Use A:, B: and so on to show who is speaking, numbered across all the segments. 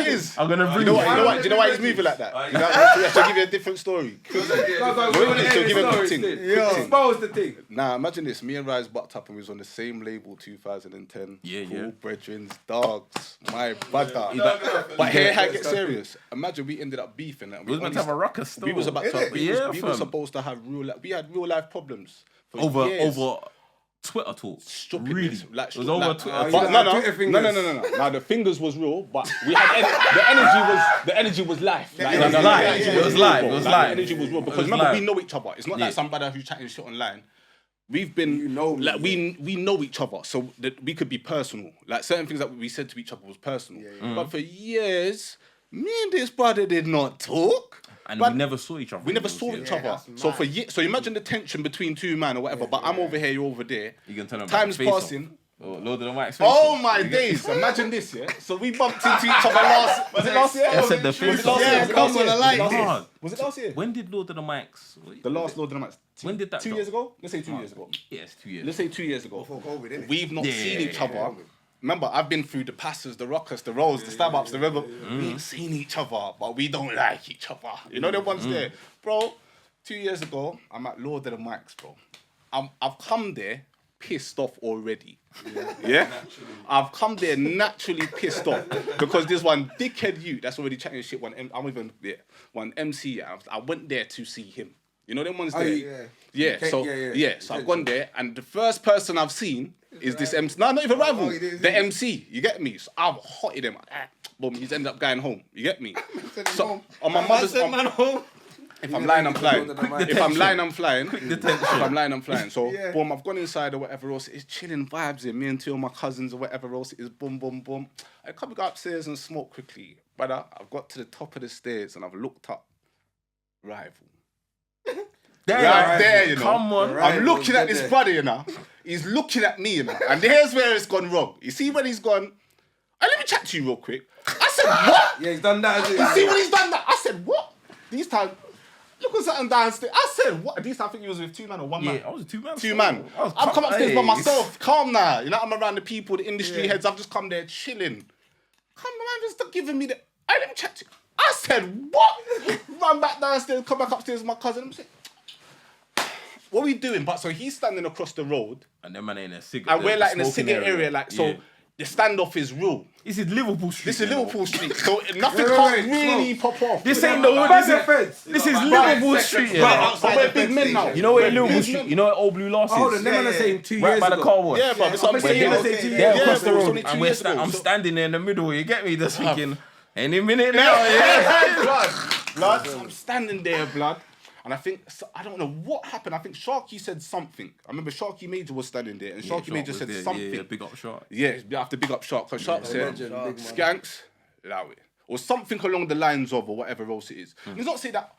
A: it is?
B: I'm gonna bring
A: Do you know why he's moving like that? I should give you a different story.
C: Expose the thing.
A: Nah, imagine this. Me and Rise bucked up and we was on the same label 2010. Cool brethrens, dogs, my brother. But here how it gets serious. Imagine we ended up beefing.
B: We was meant to have a ruckus still.
A: We was about to. We were supposed to have we had real life problems over Twitter talk. Really? It was over Twitter. No. Now the fingers was real, but we had the energy was live.
B: It was live.
A: The energy was real because remember we know each other. It's not like somebody who's chatting shit online. We've been we know each other, so that we could be personal. Like certain things that we said to each other was personal. But for years, me and this brother did not talk.
B: And we never saw each other.
A: We never saw each other. So for years, so imagine the tension between two men or whatever. But I'm over here, you're over there.
B: You can turn
A: time's passing.
B: Lord of the Mics.
A: Oh my days! Imagine this, yeah. So we bumped into each other last. Was it last year?
B: I said the face.
A: Was it last year?
B: When did Lord of the Mics?
A: The last Lord of the Mics.
B: When did that?
A: 2 years ago? Let's say 2 years ago.
B: Yes, 2 years.
A: Let's say 2 years ago.
C: Before COVID, innit?
A: We've not seen each other. Remember, I've been through the passes, the rockers, the rolls, the stab-ups, the river. We ain't seen each other, but we don't like each other. You know the ones there? Bro, 2 years ago, I'm at Lord of the Mics, bro. I've come there pissed off already. Yeah? I've come there naturally pissed off because there's one dickhead that's already chatting shit. One MC. I went there to see him. You know them ones there? So I've gone there, and the first person I've seen is this MC. No, not even rival. The MC. You get me? So I've hotted him. Boom, he's ended up going home. You get me? So on my mother's home. If I'm lying, I'm flying. If I'm lying, I'm flying. If I'm lying, I'm flying. So boom, I've gone inside or whatever else. It's chilling vibes in me and two of my cousins or whatever else. It is boom, boom, boom. I come go upstairs and smoke quickly. Brother, I've got to the top of the stairs and I've looked up. Rival. There, you know.
B: Come on.
A: I'm looking at this brother, you know. He's looking at me, you know. And here's where it's gone wrong. You see when he's gone, hey, let me chat to you real quick. I said, what?
C: Yeah, he's done that.
A: You see when he's done that? I said, what? These times, look at something downstairs. I said, what? These times I think he was with 2 man or 1 man.
B: Yeah, I was with 2 man.
A: 2 man. I've come upstairs by myself. Calm now. You know, I'm around the people, the industry heads. I've just come there chilling. Come on, man, just giving me the, hey, let me chat to you. I said, what? Run back downstairs, come back upstairs with my cousin. I'm saying, what are we doing? But so he's standing across the road.
B: And then man in a cigarette.
A: And we're like in a cigarette area. Like, so the standoff is real.
B: This is Liverpool Street.
A: This is Liverpool Street. So nothing can't really pop off.
B: This ain't the one. This is Liverpool Street.
A: Outside we're big men now.
B: You know where Liverpool Street? You know where Old Blue Loss is?
C: Hold on, them are saying 2 years ago.
B: Right by the car wash.
A: Yeah, bro. It's what I'm saying.
B: They're across the road. And I'm standing there in the middle. You get me? Just thinking, any minute now.
A: Blood. I'm standing there, blood. And I think, I don't know what happened. I think Sharky said something. I remember Sharky Major was standing there, and Sharky Major said something.
B: Yeah, big up Shark.
A: Yeah, you have to big up Shark. Because Shark said, Skanx, allow it. Or something along the lines of, or whatever else it is. And he's not saying that,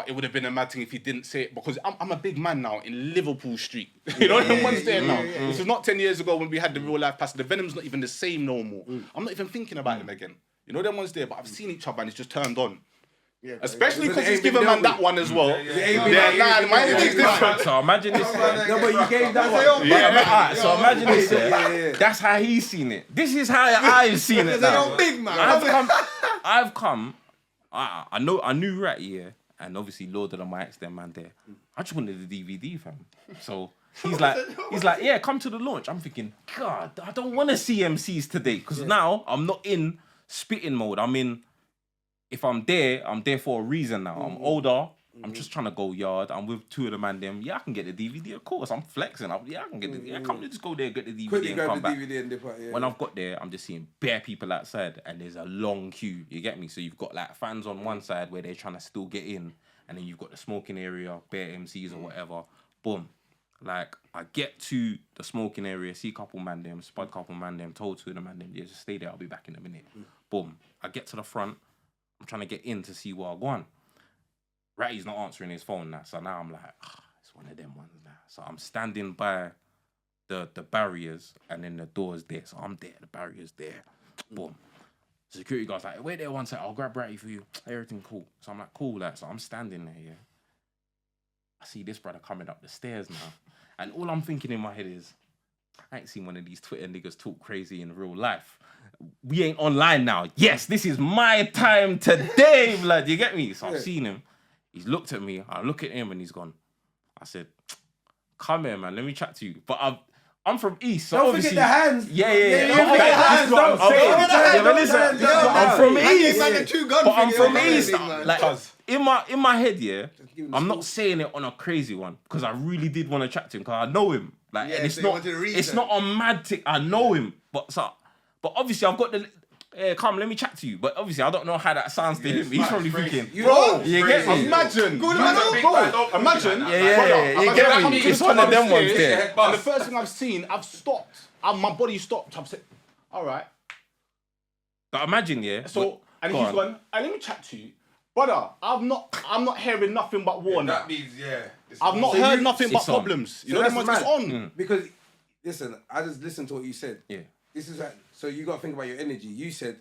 A: it would have been a mad thing if he didn't say it, because I'm a big man now in Liverpool Street. You know, them ones there now. This was not 10 years ago when we had the real life pass. The Venom's not even the same no more. I'm not even thinking about him again. You know, them ones there, but I've seen each other and it's just turned on. Yeah, especially because he's given man that one as well. Mine is different.
B: So imagine this.
C: No, but you gave that one.
B: So imagine this. That's how he's seen it. This is how I've seen it now.
C: Big man.
B: I've come. I knew Rat, yeah, and obviously Lord of the Mics, them man there. I just wanted the DVD, fam. So he's like, yeah, come to the launch. I'm thinking, God, I don't want to see MCs today because now I'm not in spitting mode. I'm in. If I'm there for a reason now. I'm older. I'm just trying to go yard. I'm with 2 of the man them. Yeah, I can get the DVD, of course. I'm flexing. I can get the DVD. Come just go there, get the DVD
C: quickly
B: and come back.
C: DVD and dip out,
B: When I've got there, I'm just seeing bare people outside and there's a long queue. You get me? So you've got like fans on one side where they're trying to still get in, and then you've got the smoking area, bare MCs or whatever. Boom. Like, I get to the smoking area, see a couple man them, spud couple man them, told 2 of the man them, yeah, just stay there, I'll be back in a minute. Boom. I get to the front. I'm trying to get in to see what I want. Ratty's not answering his phone now, so now I'm like, it's one of them ones now. So I'm standing by the barriers and then the door's there. So I'm there, the barrier's there. Boom. Security guy's like, wait there one sec, I'll grab Ratty for you. Everything cool. So I'm like, cool, like, so I'm standing there, yeah. I see this brother coming up the stairs now. And all I'm thinking in my head is, I ain't seen one of these Twitter niggas talk crazy in real life. We ain't online now. Yes, this is my time today, blood. You get me? So I've seen him. He's looked at me. I look at him and he's gone. I said, come here, man. Let me chat to you. But I'm from East, so
C: Don't
B: obviously...
C: forget the hands.
B: Yeah.
C: Don't forget the hands. Don't say it.
B: But listen, I'm from East. But I'm from East. Like, in my head, yeah, I'm not saying it on a crazy one because I really did want to chat to him because I know him. Like, and it's not a mad thing. I know him, but obviously I've got the... come, let me chat to you. But obviously, I don't know how that sounds to him. He's probably thinking,
A: bro,
B: you get me?
A: Imagine. Imagine.
B: Yeah, you get me? It's one of them ones there.
A: And the first thing I've seen, I've stopped. My body stopped. I've said, all right.
B: But imagine, yeah.
A: So, and he's gone, let me chat to you. Brother, I'm not hearing nothing but war now.
D: That means,
A: I've not heard nothing but
B: on.
A: problems. You know,
C: that's
A: it's
C: mad.
A: on.
C: Because, listen, I just listened to what you said.
B: Yeah.
C: This is like, so you got to think about your energy. You said,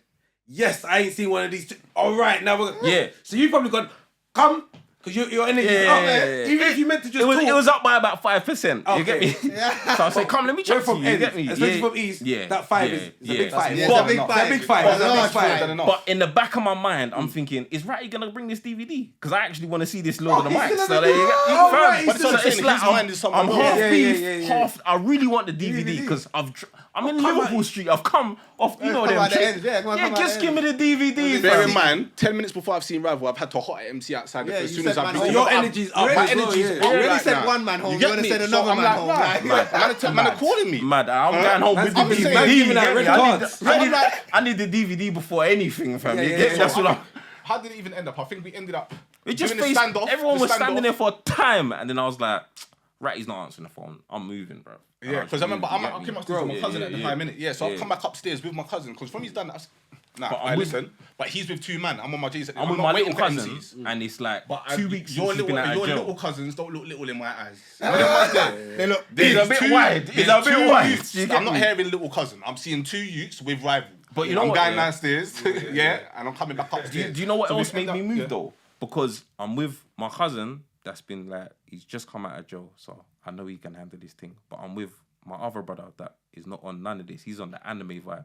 C: yes, I ain't seen one of these. All right, now we're
B: Yeah.
C: So you probably gone, come, because your energy is up there. Even if you meant to just talk.
B: It was up by about 5%. You get me?
C: Yeah.
B: So I said, come, let me chat to you. You get me?
C: Especially from East. That 5 is a big 5.
A: It's a big
C: It's a big 5. It's a big 5.
B: But in the back of my mind, I'm thinking, is Ratty gonna bring this DVD? Because I actually want to see this Lord of the Mics. So it's like I'm half beef, half. I really want the DVD because I'm in Liverpool Street. I've come off, you know them. Yeah, just give me the DVD.
A: Bear in mind, 10 minutes before I've seen Rival, I've had to hot MC outside as soon as I've been.
C: Your energy's up.
A: My energy's up.
E: You already
A: right
E: said
A: now.
E: one man home.
A: You
E: You
A: get
E: want to
A: me?
E: send
A: So
E: another
A: I'm
E: man
A: like,
E: home.
A: man are calling me.
B: Mad, I'm going home with the
C: I'm saying,
B: DVD.
C: giving out red cards.
B: I need the DVD before anything, fam.
C: Yeah.
B: That's what I'm...
A: How did it even end up? I think we ended up.
B: It just
A: doing
B: faced,
A: the standoff.
B: everyone was standing there for time, and then I was like, Ratty's not answering the phone. I'm moving, bro.
A: Yeah, because I remember I came upstairs with my
B: Yeah,
A: cousin at the time, innit? Yeah, so
B: Yeah.
A: I've come back upstairs with my cousin, because from he's done that. Nah,
B: But
A: I listen. But he's with two man. I'm on my J's.
B: I'm with my little cousins, and it's like 2 weeks
A: Your
B: since he's been out of
A: little
B: jail.
A: cousins don't look little in my eyes. They look
B: It's a bit wide. It's a bit wide.
A: I'm not hearing little cousin. I'm seeing two youths with rival.
B: But you know
A: I'm
B: what,
A: going
B: yeah?
A: downstairs, yeah, and I'm coming back upstairs.
B: Do you know what
A: So we
B: else made
A: end
B: me
A: up-
B: move though? Because I'm with my cousin that's been like, he's just come out of jail, so I know he can handle this thing. But I'm with my other brother that is not on none of this. He's on the anime vibe,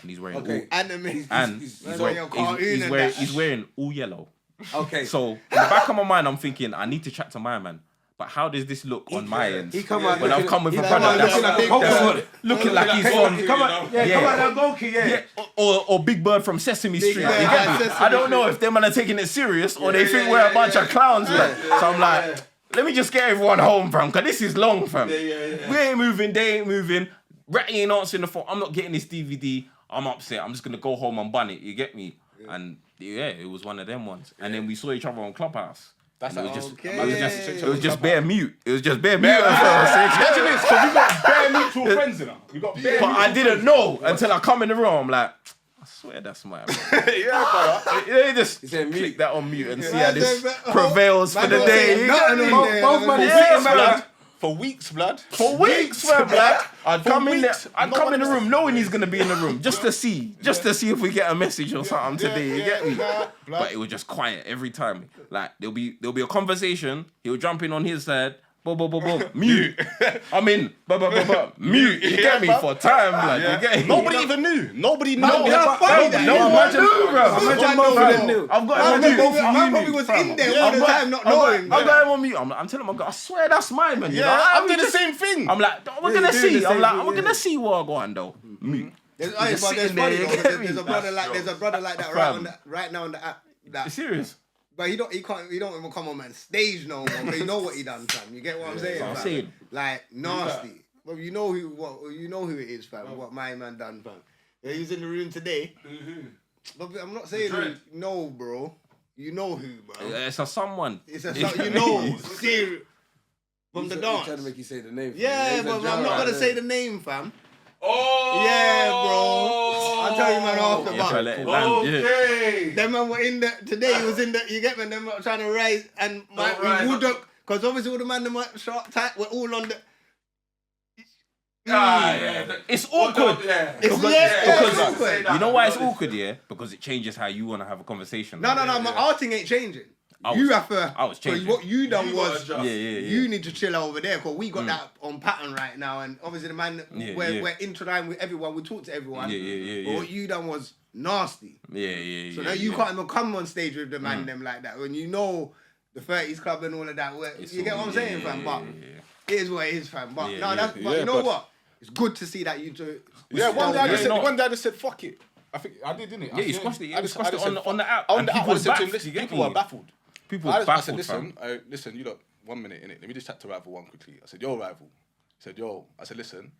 B: and he's wearing all,
E: Anime.
B: and he's wearing all yellow.
C: Okay.
B: So in the back of my mind, I'm thinking I need to chat to my man. But how does this look on my end?
C: He come out
B: when I've come with a
C: he
B: brother
C: come out
B: that's
C: looking like a Pokemon.
B: looking like he's from
C: Come out that Goku,
B: yeah, or Big Bird from Sesame Street.
E: Bird
B: You get me?
E: from Sesame
B: I don't know if them man are taking it serious or they think we're a bunch of clowns. Like. So I'm like, let me just get everyone home, fam, because this is long, fam. We ain't moving, they ain't moving. Ratty ain't answering the phone. I'm not getting this DVD. I'm upset. I'm just gonna go home and bun it. You get me? And yeah, it was one of them ones. And then we saw each other on Clubhouse.
A: That's
B: it was
A: like,
B: just,
E: okay.
B: it was just bare mute. It was just bare mute.
A: Imagine this, because we got bare mutual friends in her. We got bare.
B: But I didn't know until I come in the room. I'm like, I swear that's my man.
A: Yeah, brother.
B: You just
C: said mute.
B: click that on mute and see
E: Yeah,
B: how this
E: man,
B: prevails for the day.
C: Both man is
B: Yeah,
C: sitting
B: blood.
C: back.
A: For weeks, blood.
B: For weeks, man, blood. I'd come in there.
A: weeks.
B: I'd come in the room knowing he's gonna be in the room just to see if we get a message or something today. You get me? But it was just quiet every time. Like there'll be a conversation. He'll jump in on his side. Mute. I'm in. Mute. You get me for time, blood. You get me?
A: Nobody even knew. Nobody knew.
B: No one knew, bro.
C: Imagine both of them knew.
B: I've got him on mute.
E: Man probably was in there all the time not knowing.
B: I've got him on mute. I'm telling him, I swear that's my man. You know?
A: I'm doing the same thing.
B: I'm like, we're gonna
C: doing the
B: see.
C: same thing,
B: We're gonna see what I go on though. Mute.
E: There's
B: Just
E: funny
B: sitting there, you
E: though,
B: get me?
E: there's a brother like that right now on the app.
B: You serious?
E: But he don't even come on man stage no more. But you know what he done, fam. You get what I'm saying?
B: I'm
E: fam?
B: saying.
E: Like nasty. Well, you know who it is, fam. What my man done, fam. Yeah, he was in the room today. But I'm not saying who. No, bro. You know who, bro.
B: It's a someone.
E: It's a you know serious from the dance.
C: Trying to make you say the name.
E: Yeah, but I'm not gonna say the name, fam.
D: Oh!
E: Yeah, bro. I'll tell you, man, after
B: Yeah,
E: that.
B: let it land, yeah.
D: Okay!
E: Them man were in the today. He was in the. You get me? Them were trying to rise, and we wouldn't, because obviously all the man them were short tight. We're all on the.
B: It's awkward.
E: It's awkward.
B: You know why it's awkward, yeah? Because it changes how you want to have a conversation.
E: No. My arting ain't changing. You have to.
B: I was changing.
E: What you done
D: You gotta
E: was,
D: adjust.
B: Yeah.
E: you need to chill over there because we got that on pattern right now, and obviously the man, we're intertwined with everyone. We talk to everyone. But what you done was nasty.
B: Yeah.
E: So now you can't even come on stage with the man them like that when you know the 30s club and all of that. You get what I'm saying, fam? But it is what it is, fam. But you know what? It's good to see that you do.
A: Yeah, one day I just said, fuck it. I think I did, didn't it?
B: Yeah, you squashed it.
A: I
B: You squashed it on the app.
A: On
B: and
A: the app,
B: people
A: I said to him,
B: baffled,
A: listen,
B: you get
A: people
B: me?
A: were baffled.
B: People
A: I
B: were
A: said,
B: baffled,
A: listen,
B: fam.
A: listen, you lot, 1 minute, innit? Let me just chat to Rival 1 quickly. I said, yo, Rival. I said, yo. I said, listen,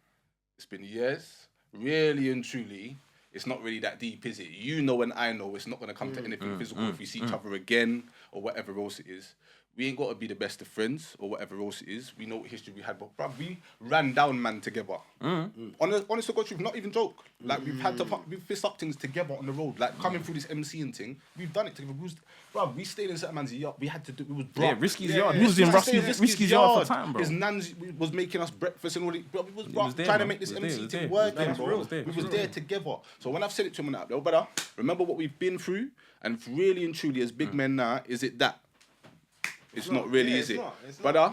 A: it's been years. Really and truly, it's not really that deep, is it? You know and I know it's not going to come to anything physical if we see each other again or whatever else it is. We ain't got to be the best of friends or whatever else it is. We know what history we had, but bruv, we ran down man together. Honest to God truth, not even joke. Like we've fist up things together on the road. Like coming through this MCing thing, we've done it together. We stayed in certain man's yard. We had to do. It was bruv.
B: Yeah, Risky's yard. He was in Risky's yard for time, bro.
A: His nans was making us breakfast and all that. Bro, we was
B: there,
A: trying to
B: man.
A: make this
B: He was
A: MC
B: there,
A: thing
B: he
A: work,
B: was
A: bro.
B: there.
A: We was there together. So when I've said it to him and that, yo, brother, remember what we've been through, and really and truly as big men now, is it that? It's not really, is it? Brother,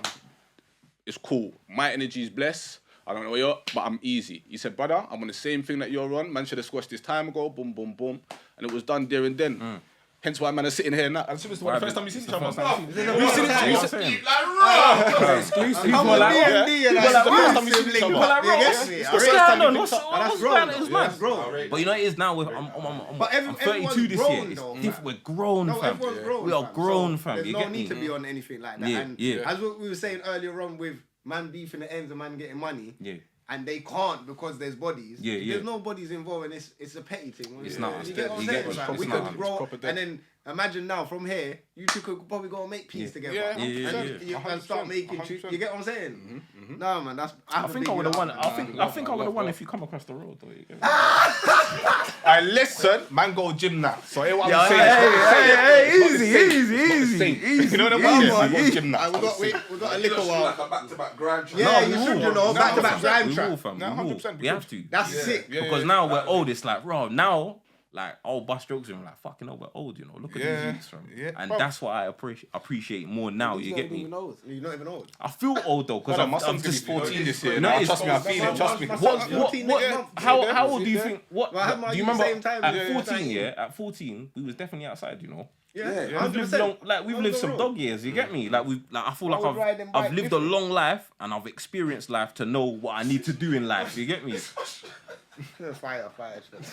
A: it's cool. My energy is blessed. I don't know where you're, but I'm easy. He said, brother, I'm on the same thing that you're on. Man should have squashed this time ago. Boom, boom, boom. And it was done there and then. Hence why man are sitting here now. And this is the first time we've seen each other. We've seen each other.
C: Exclusive.
E: People like DMD and
A: This is the first time we've seen each
E: People
A: other.
E: like, bro,
B: What's going on? What's
E: That's
B: going on?
E: wrong.
B: It's mad.
E: That's wrong.
B: But you know what it is now? I'm 32 this year. It's different. We're grown,
E: No,
B: fam.
E: everyone's grown.
B: We are grown,
E: So
B: fam.
E: There's
B: You
E: no
B: get
E: need
B: me?
E: to be on anything like that.
B: Yeah,
E: And
B: yeah.
E: as what we were saying earlier on with man beefing the ends and man getting money.
B: Yeah.
E: And they can't because there's bodies.
B: Yeah, yeah.
E: There's no bodies involved, and it's a petty thing.
B: It's not.
E: You get what I'm
B: You get
E: saying?
B: it.
E: fam?
B: It's
E: We
B: not.
E: could
B: It's
E: grow,
A: proper dead.
E: and then imagine now from here, you two could probably go and make peace together.
A: Yeah,
E: and
A: 100%.
E: you can start making.
A: 100%.
E: You get what I'm saying? No, man, that's.
B: I think I would have won. I think I would have won if you come across the road, though. You get me?
A: I listen, man go gym now. So hear what I'm saying.
B: Easy.
A: You know what I'm saying? Man go gym now.
E: We got a little while.
D: Like a back-to-back Grime track.
E: Yeah,
B: No,
E: you
B: we
E: should,
B: will.
E: you know, back-to-back Grime
B: We
E: track.
B: will, fam.
A: No,
B: We will.
A: 100%,
B: We have to.
E: That's sick.
B: Because now we're old. It's like, bro, now, like, I'll bust jokes and I'm like, fucking hell, we're old, you know. Look at
A: Yeah.
B: these youths, fam.
A: Yeah.
B: And
A: Bro.
B: that's what I appreciate more now. You get me?
E: You're not even old.
B: I feel old though, because
A: Brother, my
B: I'm
A: son's
B: just
A: gonna be 14 this year.
B: You
A: No,
B: know, it's-
A: trust me, I feel it. Trust me.
E: My son's 14 next month.
B: How old do you think? What?
E: Well, I had my
B: Do you
E: youth
B: remember
E: same time,
B: at
E: yeah,
B: 14?
E: yeah.
B: Yeah, at 14, we was definitely outside. You know.
E: Yeah,
B: We've lived
E: 100%.
B: long, like we've lived some dog years. You get me? Like I feel like
E: would ride them bike
B: I've lived a long life and I've experienced life to know what I need to do in life. You get me?
E: Fire.
D: And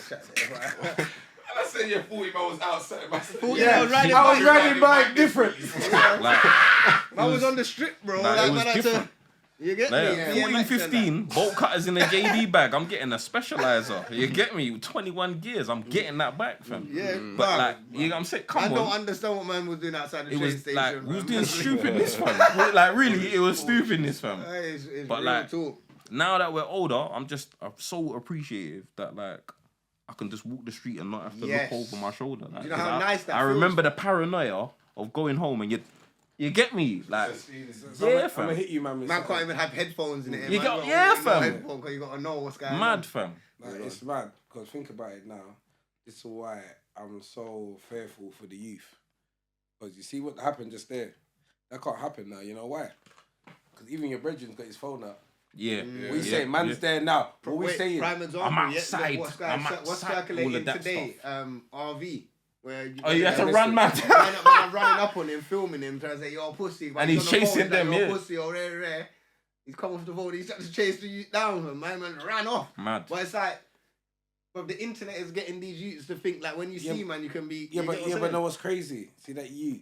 D: I said, yeah, 40 man was outside.
E: Yeah, I was
C: riding bike different.
B: Like,
E: I was on the strip, bro.
B: Like, it was
E: man, I had to-
B: different.
E: You get me?
B: like, 14, 15, bolt cutters in a JD bag. I'm getting a specializer. You get me? 21 gears. I'm getting that back, fam.
E: Yeah,
B: But like, you know what I'm saying?
E: I
B: Come
E: don't
B: on.
E: understand what man was doing outside the
B: It
E: train
B: was
E: station.
B: like, we was
E: man.
B: doing stupidness, fam. Like, really, it was stupidness, fam.
E: It's
B: But,
E: real
B: like,
E: talk.
B: Now that we're older, I'm so appreciative that, like, I can just walk the street and not have to
E: Yes.
B: look over my shoulder. Like,
E: you know
B: 'cause
E: how nice that
B: I
E: feels?
B: remember the paranoia of going home and you get me? Like,
C: I'm
B: yeah,
C: gonna
B: fam.
C: hit you, man.
E: Man can't even have headphones in it.
B: You
E: man.
B: got-
E: Got-
B: yeah,
E: got
B: fam.
E: headphone 'cause you gotta know what's going on.
B: Mad, fam.
C: Like, it's mad, because think about it now. This is why I'm so fearful for the youth. Because you see what happened just there. That can't happen now. You know why? Because even your brethren's got his phone out.
B: Yeah.
C: What you saying? Man's there now. What we
E: Wait,
C: saying?
E: prime example.
B: I'm
E: yeah,
B: outside.
E: What's
B: I'm outside. All
E: circulating
B: of that
E: today? RV. Where you,
B: Oh, you have to
E: man,
B: run, man.
E: I'm running up on him, filming him, trying to say, "You're a pussy." But
B: And he's
E: on the phone,
B: chasing
E: like,
B: them,
E: "You're
B: yeah.
E: a pussy, or rare. He's come off the phone. He's trying to chase you down. My man ran off.
B: Mad.
E: But it's like, but the internet is getting these youths to think like when you see man, you can be.
C: Yeah,
E: you
C: but
E: get what I'm
C: no,
E: saying?
C: what's crazy? See that you.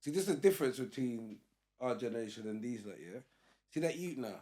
C: See, this is the difference between our generation and these, like, yeah. See that you now.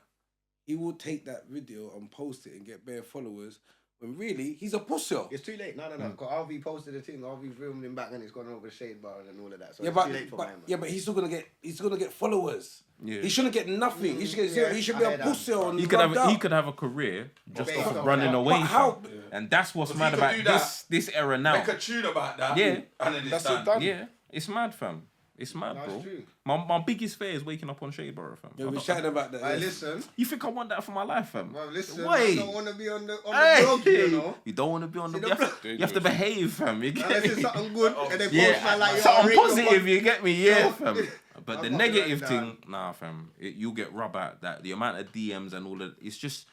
C: He will take that video and post it and get bare followers. When really he's a pussy.
E: It's too late. No. Because RV posted a thing. RV filmed him back and it's gone over the shade bar and all of that. So
C: Yeah,
E: it's too late for mine, man.
C: but he's still gonna get followers.
B: Yeah.
C: He shouldn't get nothing. He should get zero. He should
E: I
C: be a
E: hear that.
C: pussy on.
B: He could have a career just
E: Based
B: off
E: off
B: running
E: that.
B: away.
C: But how?
B: Fam. And that's what's
D: Because
B: mad
D: he could
B: about
D: do that.
B: this era now.
D: Make a tune about that.
B: Yeah.
D: And then it's
A: That's it
D: done.
A: done.
B: Yeah, it's mad, fam. It's mad,
E: That's
B: bro.
E: true.
B: My biggest fear is waking up on Shadeborough, fam.
C: Yeah, we're chatting about that.
E: Hey,
C: yes.
E: listen.
B: You think I want that for my life, fam?
E: Well, listen.
B: Wait.
E: I don't want to be on the
B: Hey.
E: blog, you know.
B: You don't want to be on the.
E: See,
B: You have to behave, fam. You get
E: Unless
B: me?
E: it's something good, and they
B: Yeah,
E: post man like, yo,
B: something
E: rate your
B: positive,
E: pod-
B: you get me? Yeah,
E: No.
B: fam. But
E: I
B: the
E: can't
B: negative
E: like
B: thing, nah, fam. You'll get rub at that. The amount of DMs and all that, it's just,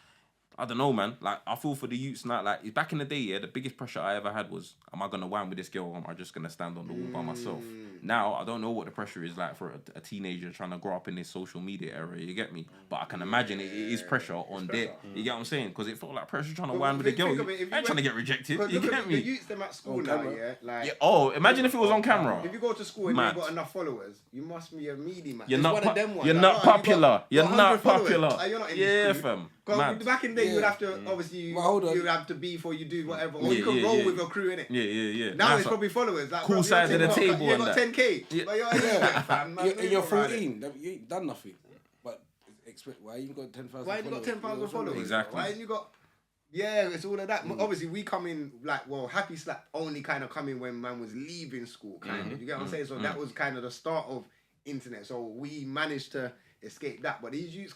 B: I don't know, man. Like, I feel for the youths now. Like, back in the day, yeah, the biggest pressure I ever had was, am I gonna whine with this girl, or am I just gonna stand on the wall by myself? Now, I don't know what the pressure is like for a teenager trying to grow up in this social media era. You get me? But I can imagine it is pressure on their. You get what I'm saying? Because it felt like pressure trying to whine with a girl.
E: think of it, if you
B: I ain't trying to
E: went-
B: get rejected.
E: But
B: You
E: look
B: get
E: at the
B: me?
E: youths them at school
C: On
E: now,
C: camera.
E: yeah. Like,
B: Yeah. Oh, imagine if it was on camera.
E: if you go to school and
B: Mad.
E: you got enough followers, you must be a meaty man.
B: You're
E: It's
B: not.
E: one of them ones.
B: You're
E: Like,
B: not
E: oh, you got-
B: popular. You're
E: got 100
B: not
E: followers.
B: popular.
E: Like, you're not in
B: Yeah,
E: this crew.
B: fam.
E: Because
B: Mad.
E: back in the day, you would
C: Yeah.
E: have to obviously
C: Well, hold on.
E: you would have to beef or you do whatever, or
B: Yeah,
E: you can
B: yeah,
E: roll
B: yeah.
E: with your crew in it.
B: Yeah.
E: Now
B: That's
E: it's probably followers. Like,
B: cool
E: bro,
B: side of the
E: you're
B: table
E: You
B: and
E: got
B: that.
E: 10K,
B: Yeah.
E: but you're anywhere, fam. Man,
C: You're
E: don't ride it.
C: 14. You ain't done nothing. But expect why you got 10,000?
E: Why you got 10,000 followers?
B: Exactly.
E: Why you got? Yeah, it's all of that. Obviously, we come in like, well, Happy Slap only kind of come in when man was leaving school, kind of. You get what I'm saying? So that was kind of the start of internet. So we managed to escape that. But these youths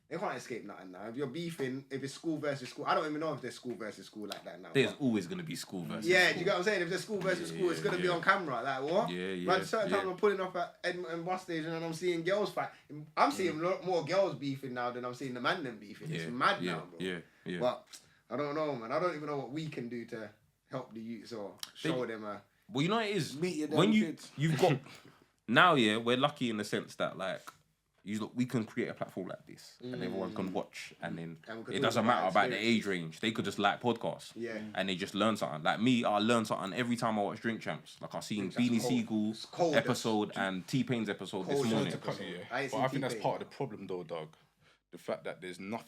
E: they can't escape nothing now. If you're beefing, if it's school versus school, I don't even know if there's school versus school like that now.
B: There's
E: but-
B: always gonna be school versus.
E: yeah,
B: school.
E: do you get what I'm saying? If there's school versus school, it's gonna be
B: yeah.
E: on camera. Like what?
B: Yeah,
E: But certain
B: yeah.
E: times I'm pulling off at Edmonton bus station and I'm seeing girls fight. I'm seeing a lot more girls beefing now than I'm seeing the man them beefing. It's mad now, bro.
B: Yeah.
E: But I don't know, man. I don't even know what we can do to help the youths or show them a.
B: Well, you know what it is.
C: Meet your damn
B: When
C: kids.
B: you've got now, yeah, we're lucky in the sense that like. We can create a platform like this, and everyone can watch, and then
E: And we can
B: it
E: talk
B: doesn't
E: about
B: matter about the
E: experiences.
B: age range. They could just like podcasts,
E: Yeah.
B: and they just learn something. Like me, I learn something every time I watch Drink Champs. Like I seen
E: Drink Champs
B: Beanie
E: cold.
B: Siegel's
E: It's cold.
B: episode and T-Pain's episode this
E: Cold
B: morning.
E: show to
A: Yeah.
E: I ain't
A: But
E: seen
A: I think that's
E: T-Pain.
A: part of the problem, though, dog. The fact that there's no.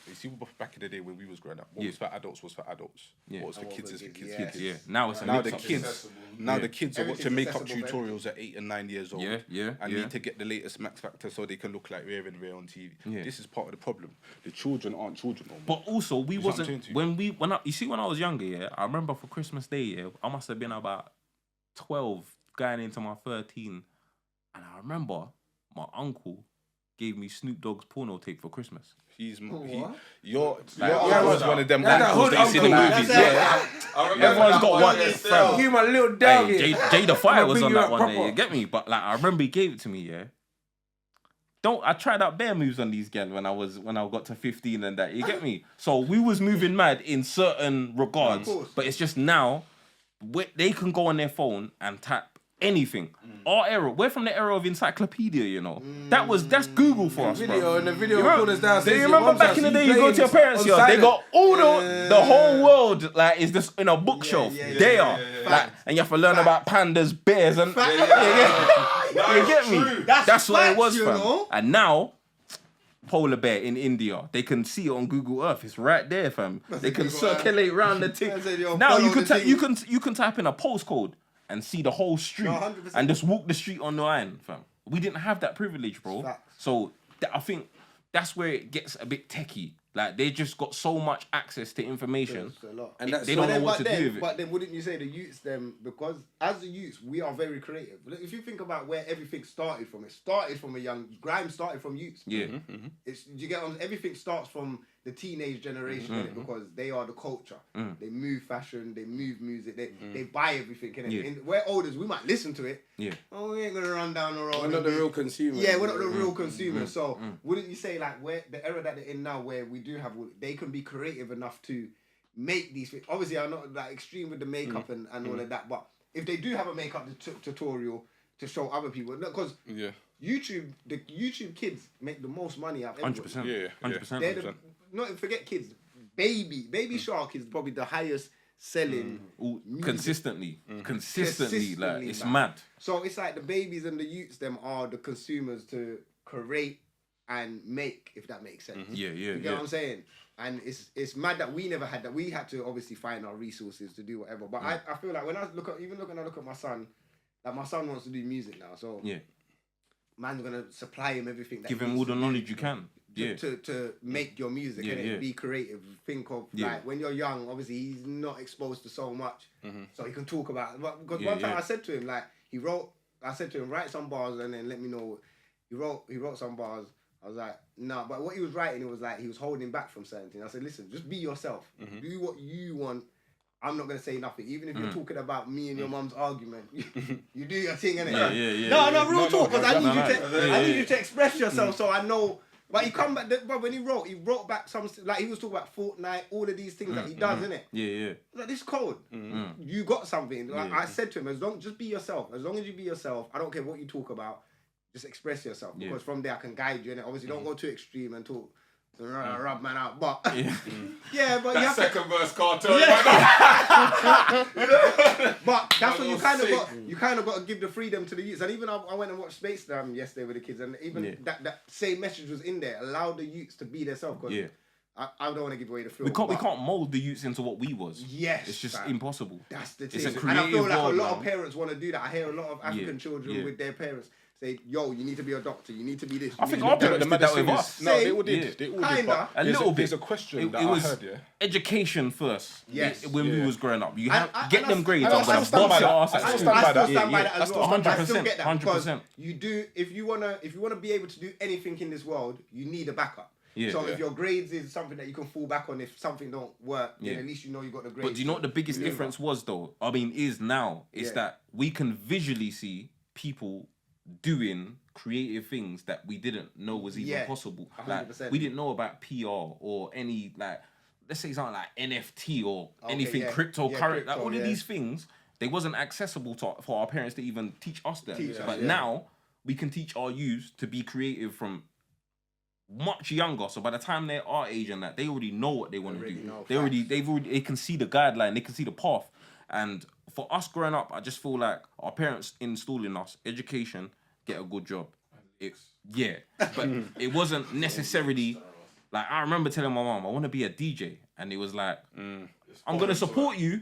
A: You see, back in the day when we was growing up, what was for adults was for adults.
B: Yeah.
A: What was for
E: And what
A: kids
E: for
A: is for
E: kids,
A: kids.
E: yeah.
B: Yeah, now it's a
A: Now the
B: mix-up.
A: kids, the kids are watching
E: Everything's
A: makeup
E: accessible for
A: tutorials at 8 and 9 years old.
B: Yeah.
A: And need to get the latest Max Factor so they can look like Rare and Rare on TV.
B: Yeah.
A: This is part of the problem. The children aren't children no more.
B: But also, we
A: You see what I'm saying
B: wasn't
A: to you?
B: when I was younger. Yeah, I remember for Christmas Day. Yeah, I must have been about 12, going into my 13, and I remember my uncle gave me Snoop Dogg's porno tape for Christmas.
A: He's
E: What?
A: you're
C: Yeah,
A: was one of them
C: that's that
A: uncles
C: hood
A: that you see in the
C: uncle.
A: movies.
E: That's
A: Yeah.
D: I remember
B: Everyone's
D: that
B: got one.
D: there,
B: Fam.
C: You my little dog.
B: Hey, Jay the Fire
C: I'ma
B: was
C: bring
B: on
C: you
B: that
C: up
B: one day.
C: proper.
B: You get me? But like, I remember he gave it to me. Yeah. I tried out bare moves on these girls when I got to 15 and that. You get me? So we was moving mad in certain regards,
E: Of course.
B: but it's just now they can go on their phone and tap anything. Our era, we're from the era of encyclopedia. You know, that's Google for us,
C: Video
B: bro.
C: and the video
B: You remember,
C: recorders downstairs.
B: do you
C: your
B: remember
C: mum's
B: back
C: house,
B: in the
C: you
B: day, you go
C: playing
B: to your parents'
C: on
B: yard, they
C: silent.
B: got all the whole world like is this in a bookshelf.
E: yeah,
B: They
E: yeah,
B: are
E: yeah.
B: like, and you have to learn about pandas, bears, and
E: Fact.
B: you get me. That's what it
E: facts,
B: was,
E: you
B: fam.
E: know.
B: And now, polar bear in India, they can see it on Google Earth. It's right there, fam. They can
E: Google Earth.
B: circulate around the thing.
E: I said, yo,
B: Now you
E: follow
B: can
E: the
B: you
E: thing.
B: can type in a postcode and see the whole street
E: No, 100%.
B: and just walk the street on the line, fam. We didn't have that privilege, bro.
E: Facts.
B: So I think that's where it gets a bit techie. Like they just got so much access to information.
E: It's a lot.
C: And that's
B: They don't know what to do with it.
E: But then wouldn't you say the youths them, because as the youths we are very creative. If you think about where everything started from, it started from a young Grime started from youths.
B: Yeah.
E: It's you get what I'm- everything starts from the teenage generation innit? Because they are the culture. They move fashion, they move music, they buy everything. Innit?
B: Yeah.
E: We're olders, we might listen to it.
B: Yeah.
E: Oh, we ain't gonna run down the road.
C: We're
E: and
C: not the
E: be-
C: real consumer.
E: Yeah, we're not the real consumer. So wouldn't you say like where the era that they're in now, where we do have, they can be creative enough to make these things. Obviously, I'm not like extreme with the makeup and all of that, but if they do have a makeup tutorial to show other people, because
A: Yeah.
E: the YouTube kids make the most money out of everybody.
B: 100%.
A: Yeah,
B: 100%.
E: They're the, not forget kids. Baby Shark is probably the highest selling.
B: All-
E: music.
B: consistently, like
E: Consistently,
B: it's
E: man.
B: mad.
E: So it's like the babies and the youths them are the consumers to create and make, if that makes sense.
B: Yeah,
E: You get what I'm saying? And it's mad that we never had that. We had to obviously find our resources to do whatever. But I feel like when I look at my son, like my son wants to do music now. So
B: Yeah.
E: man's gonna supply him everything. That
B: Give
E: he
B: him
E: needs
B: all the
E: to
B: knowledge you can. Yeah.
E: to make your music,
B: Yeah,
E: innit?
B: yeah.
E: Be creative. Think of
B: Yeah.
E: like when you're young, obviously he's not exposed to so much, so he can talk about. Because
B: Yeah,
E: one time
B: yeah.
E: I said to him like he wrote. I said to him, write some bars and then let me know. He wrote some bars. I was like, nah, but what he was writing, it was like he was holding back from certain things. I said, listen, just be yourself. Do what you want. I'm not gonna say nothing. Even if you're talking about me and your mum's argument, you do your thing, innit?
B: Yeah.
E: No, real talk, because I need you to express yourself so I know. But he come back, but when he wrote back some, like he was talking about Fortnite, all of these things that he does, innit?
B: Yeah.
E: Like, this code. You got something. Like, I said to him, just be yourself. As long as you be yourself, I don't care what you talk about. Just express yourself, because from there I can guide you. And obviously, don't go too extreme and talk, rub man out. But yeah, but
D: that second verse cartel.
E: But that's what you kind of got. You kind of got to give the freedom to the youths. And even I went and watched Space yesterday with the kids, and even that same message was in there. Allow the youths to be themselves. Because I don't want to give away the film.
B: We can't mold the youths into what we was.
E: Yes,
B: it's just impossible.
E: That's the
B: It's a
E: thing.
B: creative
E: And I feel like
B: world,
E: a lot
B: man.
E: of parents want to do that. I hear a lot of African children with their parents say, "Yo, you need to be a doctor. You need to be this."
B: I think our parents did that with us.
A: No, they all did. They all did.
E: Kinda.
A: But
B: A little bit.
A: There's a question that
B: it
A: I
B: was
A: heard,
B: education first.
E: Yes.
B: When we was growing up, you
E: And
B: have get them grades.
A: and
B: I'm gonna
A: stand by
B: bust your
A: that.
B: ass.
A: I
B: at
A: still
B: school.
A: stand by that.
E: I still stand by that as well.
B: 100%,
E: I still get that
B: 100%.
E: because you do. If you wanna be able to do anything in this world, you need a backup. So if your grades is something that you can fall back on if something don't work, then at least you know you got the grades.
B: But do you know what the biggest difference was though? I mean, is now is that we can visually see people doing creative things that we didn't know was even possible.
E: 100%.
B: Like we didn't know about PR or any like, let's say something like NFT or anything cryptocurrency. Like all of these things, they wasn't accessible for our parents to even teach us them. But now we can teach our youth to be creative from much younger. So by the time they're our age and that, they already know what they want to do. They can see the guideline, they can see the path. And for us growing up, I just feel like our parents installing us education, get a good job. But it wasn't necessarily like, I remember telling my mom, I want to be a DJ, and it was like, I'm gonna support you,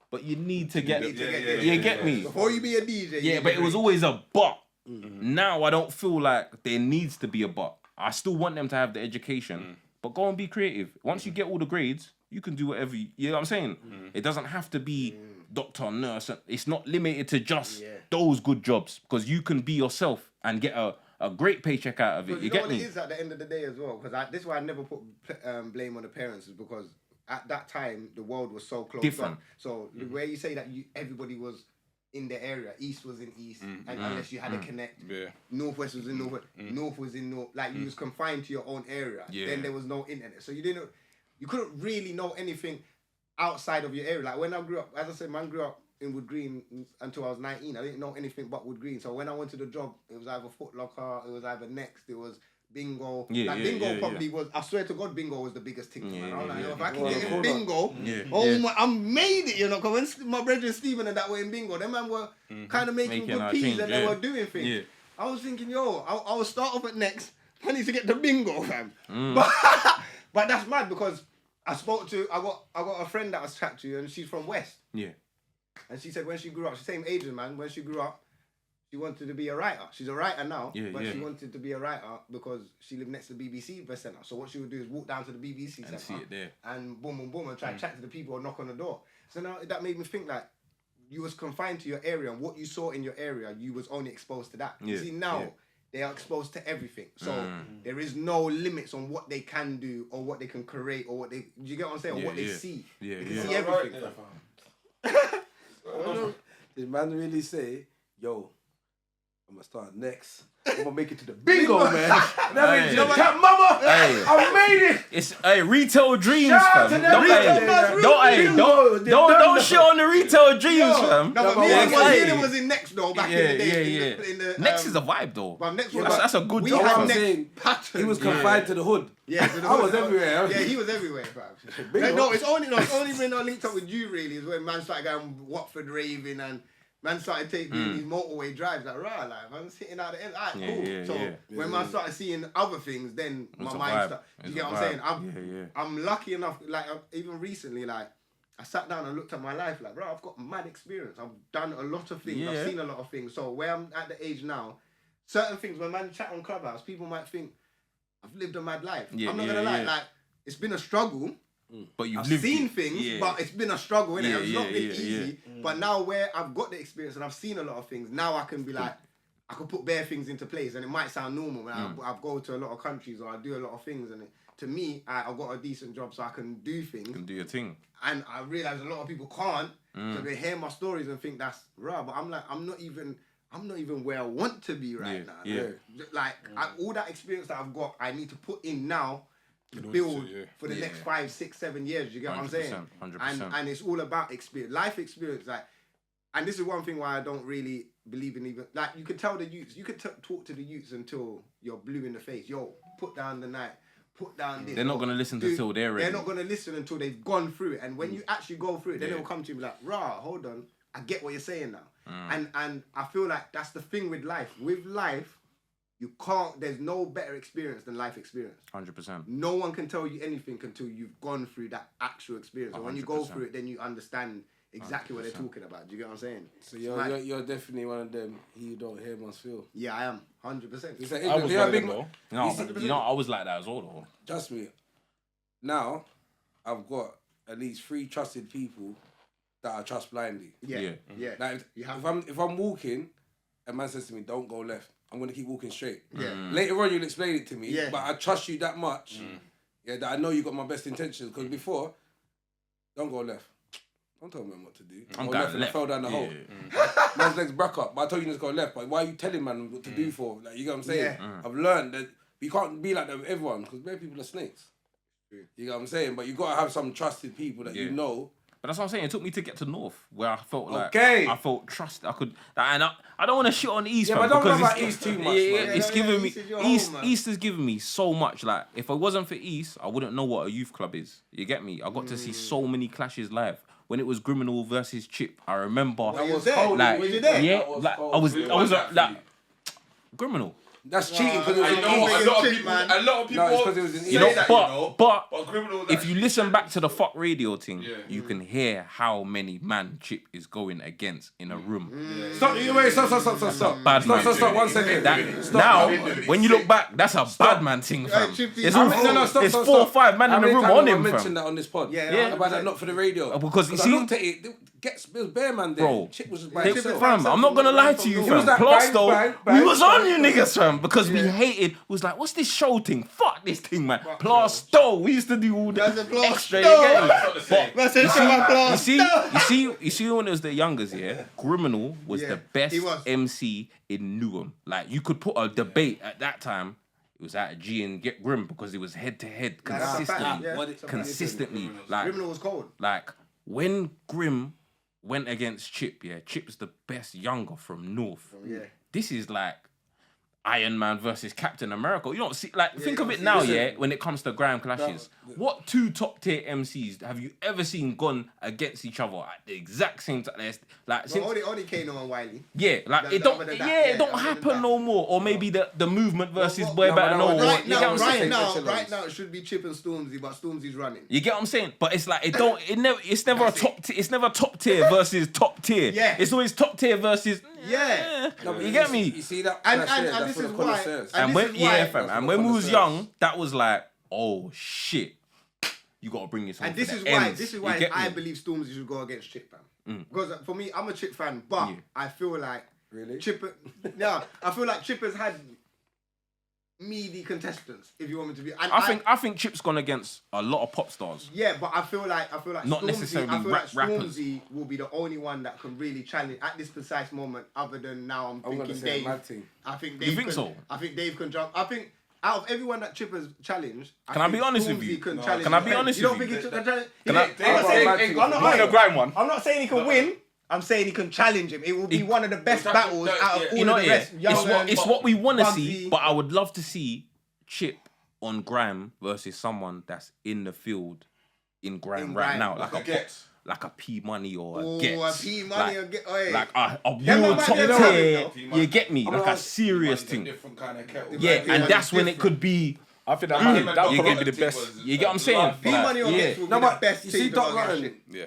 B: but you need to get, you get me
E: before you be a DJ.
B: But it was always a but. Now I don't feel like there needs to be a but. I still want them to have the education, but go and be creative. Once you get all the grades, you can do whatever you know what I'm saying? It doesn't have to be doctor, nurse. It's not limited to just those good jobs, because you can be yourself and get a great paycheck out of it. You
E: know
B: get
E: what
B: me?
E: it is at the end of the day as well, because this is why I never put blame on the parents, is because at that time the world was so close.
B: Different.
E: So where you say that everybody was in the area, East was in East, and unless you had a connect, Northwest was in Northwest, North was in North. Like you was confined to your own area. Then there was no internet, so you couldn't really know anything outside of your area. Like when I grew up, as I said, man grew up in Wood Green until I was 19. I didn't know anything but Wood Green. So when I went to the job, it was either Foot Locker, it was either Next, it was Bingo. Bingo probably was. I swear to God, Bingo was the biggest thing. Man. I was like, yo, if I can get in Bingo, I made it. You know, because when my brother Stephen and that were in Bingo, them man were kind of making good peas and they were doing things. I was thinking, yo, I will start off at Next. I need to get to Bingo, fam. But that's mad, because I got a friend that I was chatting to, and she's from West. And she said when she grew up, she's the same age as man. When she grew up, she wanted to be a writer. She's a writer now, but she wanted to be a writer because she lived next to the BBC Press Centre. So what she would do is walk down to the BBC Centre
B: see it there,
E: and boom, boom, boom, and try to chat to the people or knock on the door. So now that made me think like you was confined to your area, and what you saw in your area, you was only exposed to that. You see now, they are exposed to everything. So there is no limits on what they can do or what they can create or what they, do you get what I'm saying? Or what they see. They can see everything.
C: Did man really say, yo, I'm gonna start Next. I'm gonna make it to the Bingo, man. Mama, I made it.
B: It's retail dreams,
C: Shout
B: fam. Don't shit on the retail dreams, fam.
E: No, but me and Wazir was in Next though back in the day. In the,
B: Next is a vibe though.
E: But Next
B: That's a good
E: we
B: job.
E: had
C: I'm
E: Next
C: saying,
E: pattern.
C: he was confined to the hood.
E: Yeah,
C: I was everywhere.
E: Yeah, he was everywhere, fam. No, it's only when I linked up with you really is when man started going Watford raving and man started taking these motorway drives like like man sitting out the end. Alright, cool. When man started seeing other things, then my mind started. You get what I'm saying? I'm lucky enough. Like even recently, like I sat down and looked at my life. Like, bro, I've got mad experience. I've done a lot of things. I've seen a lot of things. So where I'm at the age now, certain things when man chat on Clubhouse, people might think I've lived a mad life. I'm not gonna lie. Like it's been a struggle.
B: But
E: I've seen things, but it's been a struggle, innit? It's not been easy. But now where I've got the experience and I've seen a lot of things, now I can be like, I could put bare things into place, and it might sound normal. But I go to a lot of countries or I do a lot of things, and to me, I've got a decent job, so I can do things.
B: You can do your thing.
E: And I realize a lot of people can't, so they hear my stories and think that's raw. But I'm like, I'm not even where I want to be right now.
B: Yeah.
E: Like all that experience that I've got, I need to put in now to build for the next 5, 6, 7 years. You get what I'm saying?
B: 100%.
E: And it's all about experience, life experience. Like, and this is one thing why I don't really believe in even like you could tell the youths, you could talk to the youths until you're blue in the face. Yo, put down the night. Put down this.
B: They're not gonna listen until they're ready.
E: They're not gonna listen until they've gone through it. And when you actually go through it, then they'll come to you and be like, "Rah, hold on, I get what you're saying now." And I feel like that's the thing with life. With life, you can't. There's no better experience than life experience.
B: 100%.
E: No one can tell you anything until you've gone through that actual experience. And when you go through it, then you understand exactly what they're talking about. Do you get what I'm saying?
C: So you're definitely one of them. You don't hear must feel.
E: Yeah, I am 100%.
A: I was one of them, though.
B: No, I was like that as well, though.
C: Trust me. Now, I've got at least 3 trusted people that I trust blindly.
E: Yeah.
C: Like if I'm walking, a man says to me, "Don't go left," I'm gonna keep walking straight.
E: Yeah.
C: Later on, you'll explain it to me.
E: Yeah.
C: But I trust you that much. Yeah, that I know you got my best intentions. Because before, don't go left. Don't tell me what to do.
B: I'm
C: Go
B: going
C: left and I
B: left.
C: fell down the hole. Man's legs back up. But I told you to go left. But why are you telling man what to do for? Like, you get what I'm saying?
E: Yeah.
C: I've learned that you can't be like that with everyone because many people are snakes. You get what I'm saying? But you got to have some trusted people that you know.
B: But that's what I'm saying. It took me to get to North, where I felt like
C: Okay.
B: I felt trust. I could, and I don't want to shit on East.
C: Yeah,
B: fam,
C: but don't
B: because
C: know about East too much, man.
B: it's giving me
E: East is your
B: East.
E: home, man.
B: East has given me so much. Like if it wasn't for East, I wouldn't know what a youth club is. You get me? I got to see so many clashes live. When it was Criminal versus Chip, I remember.
C: That was
E: there?
C: cold.
B: Like,
E: Was you there?
B: yeah,
C: That was
B: like
C: cold.
B: I was
D: that for
B: like
D: you?
B: Criminal.
C: That's cheating because it was
D: I
C: in
D: know
C: East.
D: a lot of
E: Chip,
D: people.
E: man.
D: A lot of people.
C: No, it's 'cause it was in
D: say
C: East.
B: You know,
D: that,
B: but
D: Criminal.
B: if you listen back to the fuck radio thing,
D: Yeah.
B: you can hear how many man Chip is going against in a room.
C: Stop. Wait. Stop.
B: Bad man.
C: Stop. 1 second.
B: That,
C: Stop.
B: now, when you look back, that's a bad man thing, fam.
E: Chippy,
B: It's
E: I
B: all
E: mean,
B: it's 4 or 5 men in the room on him,
C: I mentioned
B: fam.
C: that on this pod.
E: Yeah,
C: About that, not for the radio.
B: Because you
C: I
B: see-
C: looked at it. There was bare man there.
B: Bro,
C: Chip was just by
B: They,
C: himself.
B: fam, I'm not gonna lie to you,
C: He was
B: fam.
C: like,
B: Plus,
C: bang,
B: though,
C: bang, bang,
B: we was on
C: bang.
B: you niggas, fam, because we hated. Was like, what's this show thing? Fuck this thing, man. Plus, though, we used to do all
E: That's a
B: the
E: plus,
B: extra. You
E: though.
B: get me?
D: Not the same.
E: That's a show my class.
B: You see, when it was the youngers, yeah, Criminal was
E: Yeah,
B: the best
E: he was.
B: MC in Newham. Like, you could put a debate at that time. It was at G and Get Grim because it was head to head
E: That's a fact,
B: consistently.
E: yeah.
C: What it-
B: Consistently, like
E: Criminal was cold.
B: like when Grim went against Chip, yeah, Chip's the best younger from North.
E: Yeah.
B: This is like Iron Man versus Captain America. You don't see, like, think
E: you
B: of
E: don't
B: it
E: see-
B: now,
C: listen.
B: yeah, when it comes to Grime clashes. What 2 top tier MCs have you ever seen gone against each other at the exact same time? Like, since,
E: Only Kano and Wiley.
B: yeah, like,
E: The-
B: it don't,
E: other than that,
B: yeah, it
E: yeah,
B: don't
E: other than
B: happen
E: that.
B: no more. Or maybe the movement versus
E: Well,
B: Boy
C: no,
B: Better
C: but
B: Know.
C: no,
B: Or,
E: Right
B: you get what I'm saying?
E: right now, it should be Chip and Stormzy, but Stormzy's running.
B: You get what I'm saying? But it's like it's never a top tier. It's never top tier versus top tier.
E: Yeah.
B: It's always top tier versus
E: Yeah.
C: No, but
B: you get me?
C: You see that?
E: And-
C: clash
E: and-
C: there,
E: and
C: that's
E: this
C: what
E: is
C: the
E: why-
C: connoisseurs.
E: and
B: And
E: this
B: when
E: is why-
B: yeah, fam.
C: That's
B: And
C: what
B: when we was
C: connoisseurs.
B: young, that was like, oh shit, you gotta bring this home.
E: And
B: for
E: this
B: the
E: is why
B: ends.
E: this is
B: You
E: why
B: get
E: I
B: me?
E: believe Stormzy should go against Chip, fam. Because for me, I'm a Chip fan, but
B: Yeah.
E: I feel like
C: Really?
E: Chip. No, I feel like Chip has had meaty contestants. If you want me to be, and
B: I think Chip's gone against a lot of pop stars.
E: yeah, but I feel like
B: Not
E: Stormzy,
B: necessarily
E: I feel
B: rappers.
E: like Stormzy will be the only one that can really challenge at this precise moment. Other than now, I'm
C: I'm gonna
E: thinking
C: say a
E: Dave.
C: mad thing.
E: I think
B: You
E: Dave
B: think
E: can,
B: so?
E: I think Dave can jump. I think out of everyone that Chip has challenged,
B: Can I be
E: think
B: honest with
E: Stormzy
B: you?
E: can
B: No.
E: challenge
B: Can I
E: him.
B: be honest
E: You don't
B: with
E: think
B: you?
E: he can challenge?
B: Can I-
E: I'm not saying. I'm not
A: Not in the
E: saying.
A: Grime one.
E: I'm not saying he can win. I'm saying he can challenge him. It will be one of the best battles out of all
B: You know,
E: of the
B: yeah,
E: rest. Young
B: it's what we want to see.
E: Bugsy.
B: But I would love to see Chip on Grime versus someone that's in the field in Grime
E: In
B: right
E: Grime.
B: now,
D: Like a Gets.
B: like a P Money or
E: Oh,
B: a Gets.
E: a P Money
B: like,
E: or get. Oi.
B: like a
E: Them
B: real
E: man
B: top
E: might be
B: tier.
E: able
D: to.
B: You get me? Like a serious
D: Money's a
B: thing.
D: different kind of kettle.
B: Yeah,
E: P
B: and
E: Money's
B: that's when it
E: different.
B: could be.
A: I think that
B: Mm.
A: might
B: You
A: that would
B: get
A: probably
B: me?
A: be the best.
B: You get what I'm saying?
E: P Money or
B: yeah.
E: Gets will
C: No,
E: be the
C: but
E: best
C: you
E: team
C: see
E: to
C: Doc
E: go against
C: Martin.
E: Chip.
A: Yeah.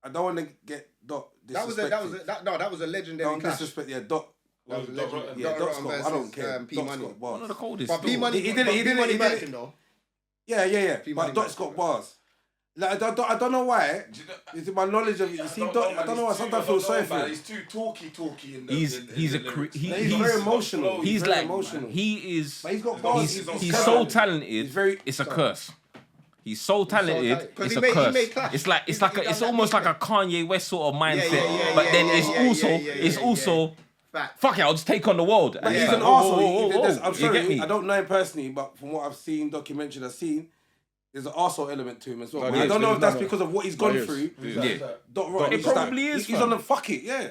C: I don't want to get Doc
E: That was a legendary
C: Don't
E: clash.
C: disrespect. Yeah, Doc.
E: That was a
D: Doc
E: legendary.
D: Rotten.
C: Yeah,
E: Doc
C: Doc's
E: Rotten
C: got. I
E: versus,
C: don't care.
E: P
C: Doc's
E: Money.
C: got bars.
B: One of the coldest.
E: But
B: still.
E: P Money,
C: He did it,
E: P Money
C: he did it.
E: matching though.
C: Yeah.
E: P
C: But
E: Money
C: Doc's got bars. Like, I don't know why. It's my knowledge of it. You see, I don't know why. Sometimes I feel sorry for him.
D: He's too talky in the.
B: He's
D: in
B: a
D: the
B: cre-
D: lyrics.
B: he-
C: He's very emotional.
B: He's
C: very
B: like
C: emotional.
B: he is.
C: But he's got bars.
B: He's so talented.
C: He's very-
B: It's a curse. He's so talented.
E: talented. 'Cause
B: It's
E: he
B: a
E: made
B: curse.
E: Clash.
B: It's like
E: He done
B: it's
E: that
B: almost like
E: beat,
B: a Kanye West sort of mindset.
E: yeah,
B: but
E: yeah,
B: then
E: yeah,
B: it's
E: yeah,
B: also
E: yeah,
B: also
E: Fact.
B: fuck it. I'll just take on the world. And
C: He's
B: it's
C: an
B: like, whoa,
C: arsehole.
B: whoa, whoa, whoa.
C: I'm
B: You get
C: sorry,
B: me?
C: I don't know him personally, but from what I've seen, documentaries I've seen, there's an arsehole element to him as well.
A: No,
C: But I
A: yes,
C: don't know if
A: no,
C: that's
A: no.
C: because of what he's gone
A: yes.
C: through.
B: Yeah.
C: Dot Rock,
B: It
C: he's
B: probably
C: like,
B: is,
C: He's
B: fam.
C: on the fuck it, yeah.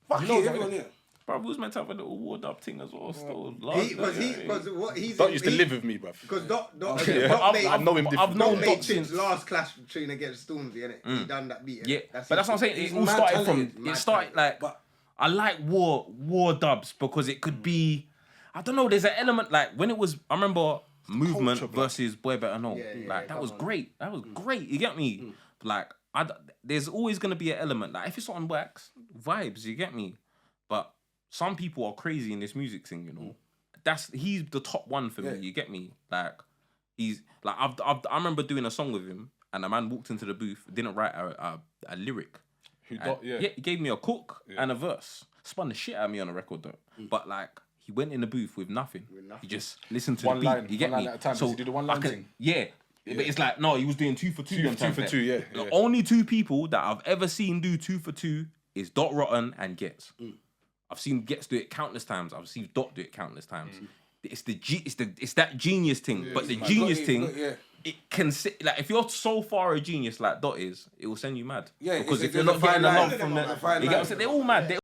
C: Fuck it, everyone, yeah.
B: Bro, we was meant to have a little ward up thing as well. Still,
E: Because what he's
A: Dot used to live with me, bruv.
E: because Dot
A: Yeah.
E: Dot made
A: I know him
B: I've
A: different.
B: known
E: Dot made
B: Dot
E: Chip's
B: since.
E: last Clash tune against Stormzy, innit? He done that beat. innit?
B: Yeah, but that's what I'm saying.
C: He's
B: It all
C: mad
B: started from.
C: talented.
B: It started like.
C: But-
B: I like war dubs because it could be. I don't know. There's an element like when it was. I remember Movement
A: culture, bro.
B: versus Boy Better Know.
E: Yeah, yeah,
B: Like that
E: come
B: was
E: on.
B: great. That was great. You get me? Like there's always gonna be an element. Like if it's on wax, vibes. You get me? But some people are crazy in this music thing. You know. He's the top one for me. You get me? Like he's like I remember doing a song with him, and a man walked into the booth, didn't write a lyric.
A: Who
B: And-
A: Dot? Yeah.
B: he gave me a hook and a verse. Spun the shit out of me on a record though. But like he went in the booth with nothing. He just listened to
A: One
B: the beat.
A: line,
B: You get
A: one
B: me?
A: line at a time. Does he do the one
B: I
A: line
B: can-
A: thing?
B: Yeah. But it's like no, he was doing 2 for 2. them
A: two
B: times
A: for
B: there.
A: two, yeah,
B: The
A: yeah.
B: only 2 people that I've ever seen do 2 for 2 is Dot Rotten and Gets. I've seen Gets do it countless times. I've seen Dot do it countless times. It's that genius thing. But the genius thing, it can sit like if you're so far a genius like Dot is, it will send you mad.
C: Yeah,
B: because
C: it's-
B: if you're
C: there's
B: not
C: a fine
B: getting
C: line.
B: enough from
C: A fine
B: the, you get what I'm
C: line.
B: saying? They're all mad.